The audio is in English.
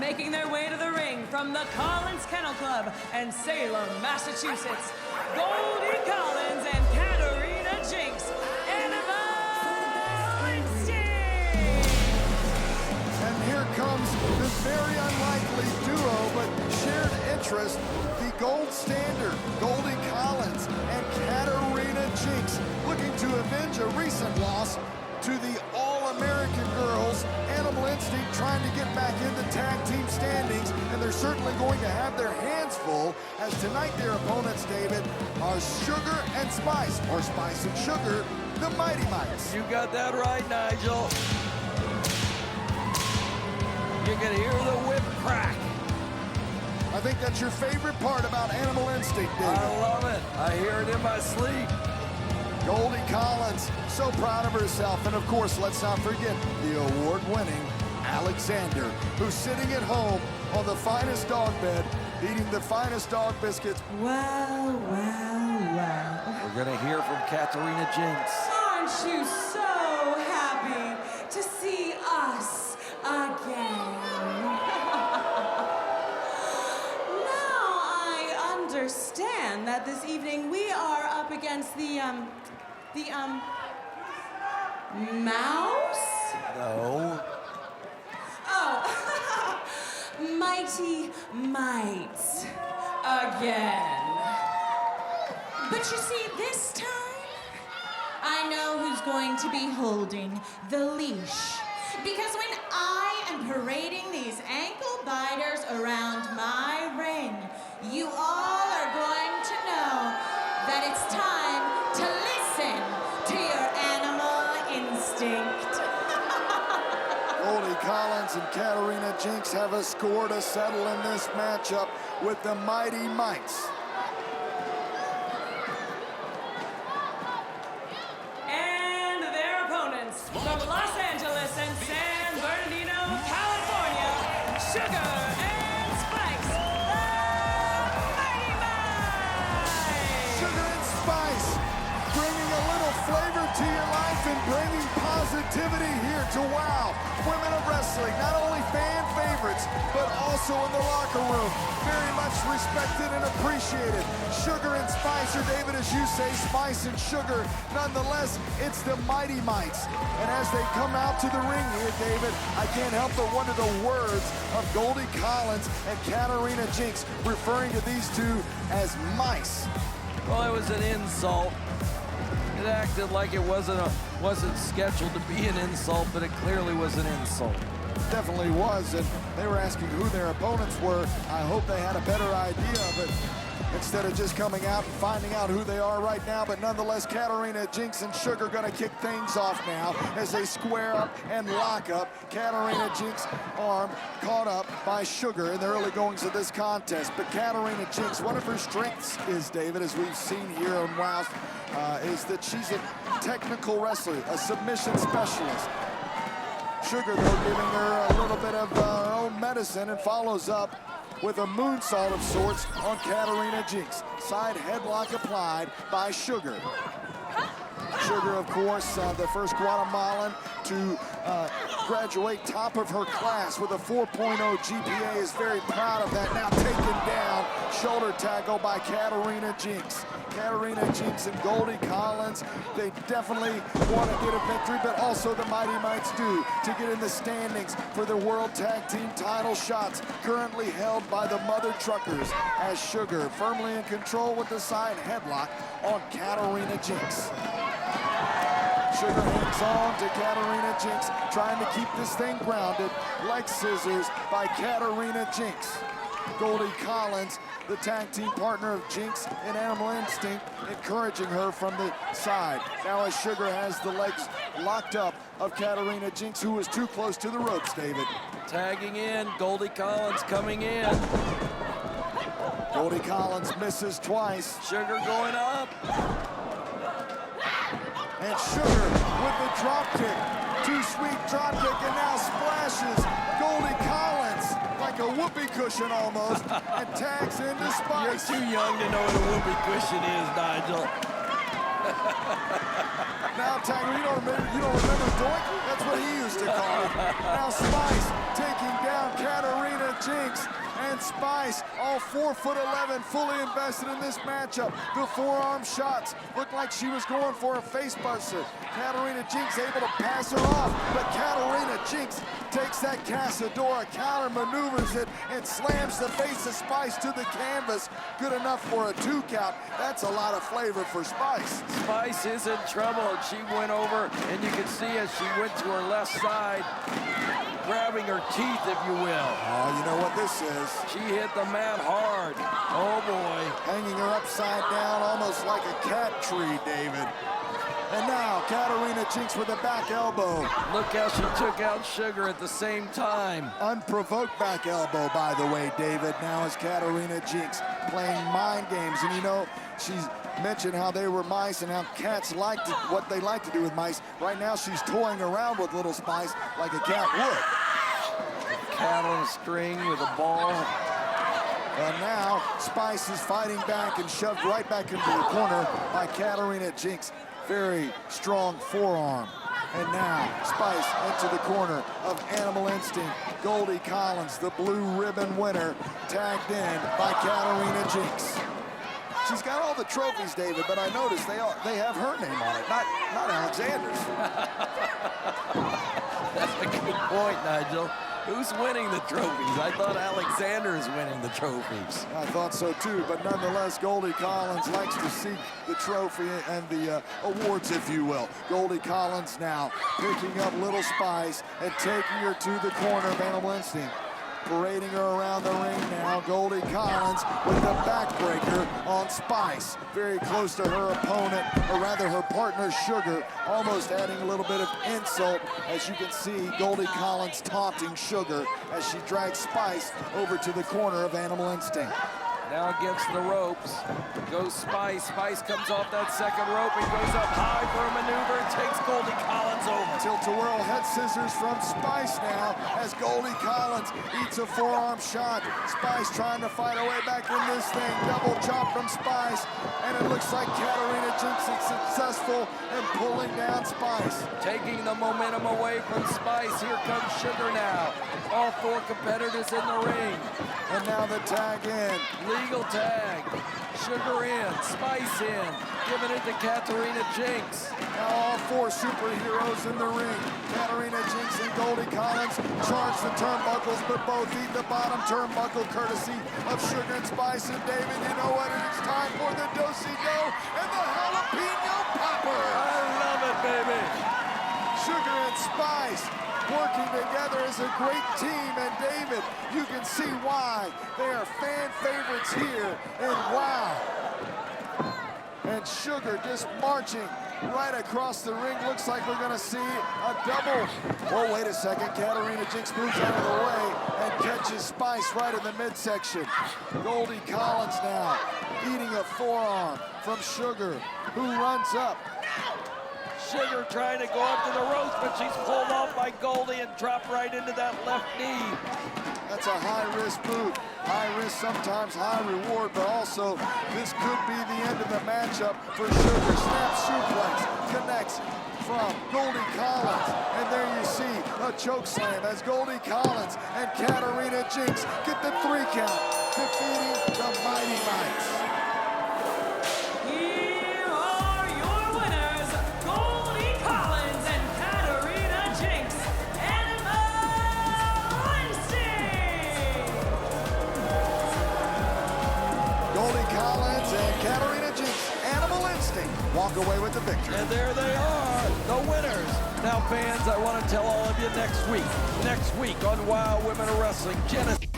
making their way to the ring from the Collins Kennel Club and Salem, Massachusetts, Goldie Collins and Katarina Jinx, And here comes the very unlikely duo, but shared interest, the gold standard, Goldie Collins and Katarina Jinx, looking to avenge a recent loss to the All-American girls. Animal Instinct trying to get back in the tag team standings, and they're certainly going to have their hands full, as tonight their opponents, David, are Sugar and Spice, or Spice and Sugar, the Mighty Mites. You got that right, Nigel. You can hear the whip crack. I think that's your favorite part about Animal Instinct, David. I love it. I hear it in my sleep. Goldie Collins, so proud of herself. And of course, let's not forget the award-winning Alexander, who's sitting at home on the finest dog bed, eating the finest dog biscuits. Well, well, well. We're gonna hear from Katarina Jinx. Aren't you so happy to see us again? Now I understand that this evening we are up against the mouse? No. Oh, Mighty Mites again. But you see, this time, I know who's going to be holding the leash. Because when I am parading these ankle biters around my ring, you all are going to know that it's time to listen to your animal instinct. Goldie Collins and Katarina Jinx have a score to settle in this matchup with the Mighty Mites. And their opponents from Los Angeles and San Bernardino, California, Sugar and Spice, the Mighty Mites! Sugar and Spice, bringing a little flavor to your life and bringing positivity here to WOW. Women of wrestling, not only fan favorites, but also in the locker room. Very much respected and appreciated. Sugar and Spice, or David, as you say, Spice and Sugar. Nonetheless, it's the Mighty Mites. And as they come out to the ring here, David, I can't help but wonder the words of Goldie Collins and Katarina Jinx, referring to these two as mice. Well, it was an insult. It acted like it wasn't scheduled to be an insult, but it clearly was an insult. Definitely was, and they were asking who their opponents were. I hope they had a better idea of it instead of just coming out and finding out who they are right now. But nonetheless, Katarina, Jinx, and Sugar gonna kick things off now as they square up and lock up. Katarina Jinx' arm caught up by Sugar in the early goings of this contest. But Katarina Jinx, one of her strengths is, David, as we've seen here on WOW, is that she's a technical wrestler, a submission specialist. Sugar, though, giving her a little bit of her own medicine, and follows up with a moonsault of sorts on Katarina Jinx. Side headlock applied by Sugar. Sugar, of course, the first Guatemalan to graduate top of her class with a 4.0 GPA, is very proud of that. Now taken down, shoulder tackle by Katarina Jinx. Katarina Jinx and Goldie Collins, they definitely want to get a victory, but also the Mighty Mites do, to get in the standings for the World Tag Team title shots, currently held by the Mother Truckers, as Sugar firmly in control with the side headlock on Katarina Jinx. Sugar hangs on to Katarina Jinx, trying to keep this thing grounded. Leg scissors by Katarina Jinx. Goldie Collins, the tag team partner of Jinx and Animal Instinct, encouraging her from the side. Now as Sugar has the legs locked up of Katarina Jinx, who was too close to the ropes, David. Tagging in, Goldie Collins coming in. Goldie Collins misses twice. Sugar going up. And Sugar with the drop kick. Too sweet drop kick, and now splashes Goldie Collins like a whoopee cushion almost, and tags into Spice. You're too young to know what a whoopee cushion is, Nigel. Now Tiger, you don't remember Doink? That's what he used to call it. Now Spice taking down Katarina Jinx and Spice, all 4'11", fully invested in this matchup. The forearm shots looked like she was going for a face buster. Katarina Jinx able to pass her off, but Katarina Jinx takes that Casadora, counter maneuvers it, and slams the face of Spice to the canvas. Good enough for a 2 count. That's a lot of flavor for Spice. Spice is in trouble, and she went over, and you can see as she went to her left side, grabbing her teeth, if you will. Oh, you know what this is? She hit the mat hard. Oh, boy. Hanging her upside down, almost like a cat tree, David. And now, Katarina Jinx with a back elbow. Look how she took out Sugar at the same time. Unprovoked back elbow, by the way, David. Now is Katarina Jinx playing mind games. And you know, she's mentioned how they were mice and how cats like what they like to do with mice. Right now, she's toying around with little Spice like a cat would. Cat on a string with a ball. And now, Spice is fighting back and shoved right back into the corner by Katarina Jinx. Very strong forearm. And now, Spice into the corner of Animal Instinct. Goldie Collins, the blue ribbon winner, tagged in by Katarina Jinx. She's got all the trophies, David, but I noticed they have her name on it, not Alexander's. That's a good point, Nigel. Who's winning the trophies? I thought Alexander is winning the trophies. I thought so too, but nonetheless, Goldie Collins likes to seek the trophy and the awards, if you will. Goldie Collins now picking up little Spice and taking her to the corner of Animal Instinct. Parading her around the ring now, Goldie Collins with the backbreaker on Spice. Very close to her opponent, or rather her partner, Sugar, almost adding a little bit of insult. As you can see, Goldie Collins taunting Sugar as she drags Spice over to the corner of Animal Instinct. Now against the ropes goes Spice. Spice comes off that second rope and goes up high for a maneuver and takes Goldie Collins over. Tilt-a-whirl head scissors from Spice now as Goldie Collins eats a forearm shot. Spice trying to fight her way back in this thing. Double chop from Spice, and it looks like Katarina Jinx is successful in pulling down Spice. Taking the momentum away from Spice. Here comes Sugar now. All 4 competitors in the ring. And now the tag in. Legal tag. Sugar in, Spice in, giving it to Katarina Jinx. Now all 4 superheroes in the ring. Katarina Jinx and Goldie Collins charge the turnbuckles, but both eat the bottom turnbuckle courtesy of Sugar and Spice. And David, you know what? It's time for the do-si-do and the jalapeno popper. I love it, baby. Sugar and Spice working together as a great team, and David, you can see why they are fan favorites here, and wow. And Sugar just marching right across the ring. Looks like we're gonna see a double. Oh, wait a second, Katarina Jinx moves out of the way and catches Spice right in the midsection. Goldie Collins now eating a forearm from Sugar, who runs up. Sugar trying to go up to the ropes, but she's pulled off by Goldie and dropped right into that left knee. That's a high-risk move. High risk, sometimes high reward, but also this could be the end of the matchup for Sugar. Snap suplex connects from Goldie Collins. And there you see a choke slam as Goldie Collins and Katarina Jinx get the 3 count, defeating the Mighty Mites. Walk away with the victory. And there they are, the winners. Now, fans, I want to tell all of you next week on WOW Women of Wrestling, Genesis.